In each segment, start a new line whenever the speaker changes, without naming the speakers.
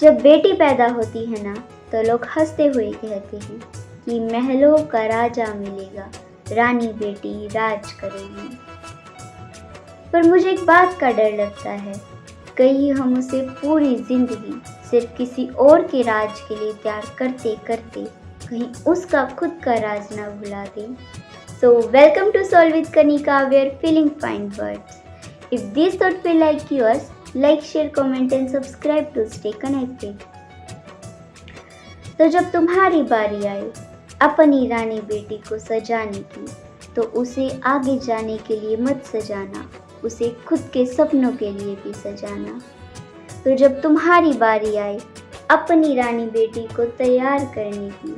जब बेटी पैदा होती है ना, तो लोग हंसते हुए कहते हैं कि महलों का राजा मिलेगा, रानी बेटी राज करेगी। पर मुझे एक बात का डर लगता है, कहीं हम उसे पूरी जिंदगी सिर्फ किसी और के राज के लिए प्यार करते करते कहीं उसका खुद का राज ना भुला दें। So welcome to Solve with Kanika, where feeling find words. If this thought feel like yours, like, share, comment and subscribe to stay connected. तो जब तुम्हारी बारी आए अपनी रानी बेटी को सजाने की, तो उसे आगे जाने के लिए मत सजाना, उसे खुद के सपनों के लिए भी सजाना। तो जब तुम्हारी बारी आए अपनी रानी बेटी को तैयार करने की,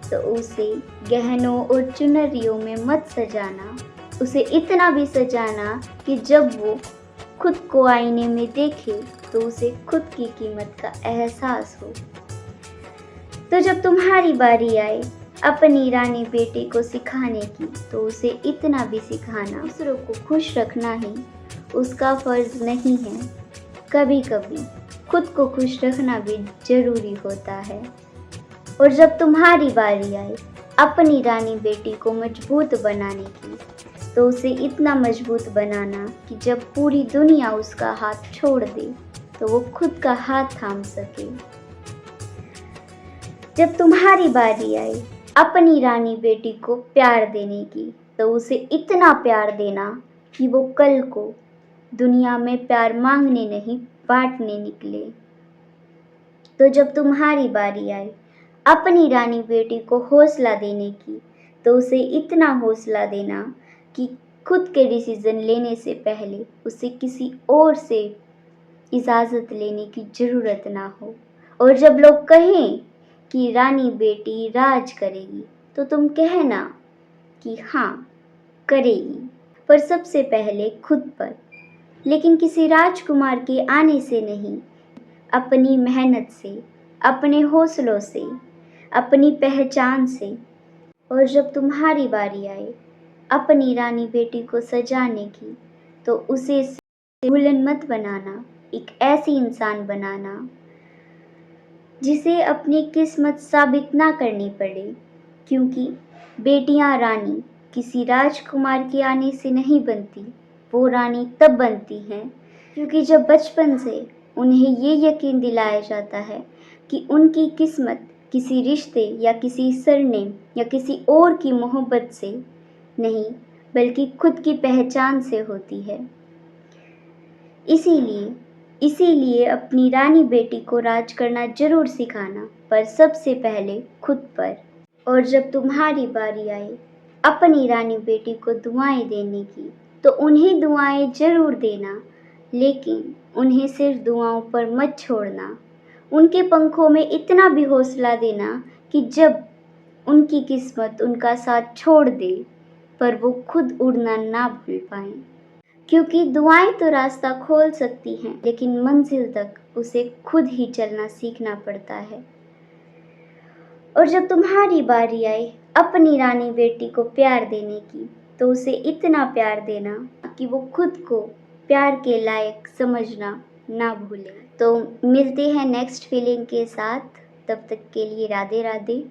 तो उसे गहनों और चुनरियों में मत सजाना, उसे इतना भी सजाना कि जब वो खुद को आईने में देखे तो उसे खुद की कीमत का एहसास हो। तो जब तुम्हारी बारी आए अपनी रानी बेटी को सिखाने की, तो उसे इतना भी सिखाना, दूसरों को खुश रखना ही उसका फर्ज नहीं है, कभी कभी खुद को खुश रखना भी जरूरी होता है। और जब तुम्हारी बारी आए अपनी रानी बेटी को मजबूत बनाने की, तो उसे इतना मजबूत बनाना कि जब पूरी दुनिया उसका हाथ छोड़ दे तो वो खुद का हाथ थाम सके। जब तुम्हारी बारी आए अपनी रानी बेटी को प्यार देने की, तो उसे इतना प्यार देना कि वो कल को दुनिया में प्यार मांगने नहीं बांटने निकले। तो जब तुम्हारी बारी आए अपनी रानी बेटी को हौसला देने की, तो उसे इतना हौसला देना कि खुद के डिसीजन लेने से पहले उसे किसी और से इजाज़त लेने की ज़रूरत ना हो। और जब लोग कहें कि रानी बेटी राज करेगी, तो तुम कहना कि हाँ करेगी, पर सबसे पहले खुद पर, लेकिन किसी राजकुमार के आने से नहीं, अपनी मेहनत से, अपने हौसलों से, अपनी पहचान से। और जब तुम्हारी बारी आए अपनी रानी बेटी को सजाने की, तो उसे दुल्हन मत बनाना, एक ऐसी इंसान बनाना जिसे अपनी किस्मत साबित ना करनी पड़े, क्योंकि बेटियां रानी किसी राजकुमार के आने से नहीं बनती, वो रानी तब बनती हैं क्योंकि जब बचपन से उन्हें ये यकीन दिलाया जाता है कि उनकी किस्मत किसी रिश्ते या किसी सरनेम या किसी और की मोहब्बत से नहीं, बल्कि खुद की पहचान से होती है। इसीलिए अपनी रानी बेटी को राज करना जरूर सिखाना, पर सबसे पहले खुद पर। और जब तुम्हारी बारी आए अपनी रानी बेटी को दुआएं देने की, तो उन्हें दुआएं जरूर देना, लेकिन उन्हें सिर्फ दुआओं पर मत छोड़ना। उनके पंखों में इतना भी हौसला देना कि जब उनकी किस्मत उनका साथ छोड़ दे, पर वो खुद उड़ना ना भूल पाएं, क्योंकि दुआएं तो रास्ता खोल सकती हैं, लेकिन मंजिल तक उसे खुद ही चलना सीखना पड़ता है। और जब तुम्हारी बारी आए अपनी रानी बेटी को प्यार देने की, तो उसे इतना प्यार देना कि वो खुद को प्यार के लायक समझना ना भूले। तो मिलते हैं नेक्स्ट फीलिंग के साथ, तब तक के लिए राधे राधे।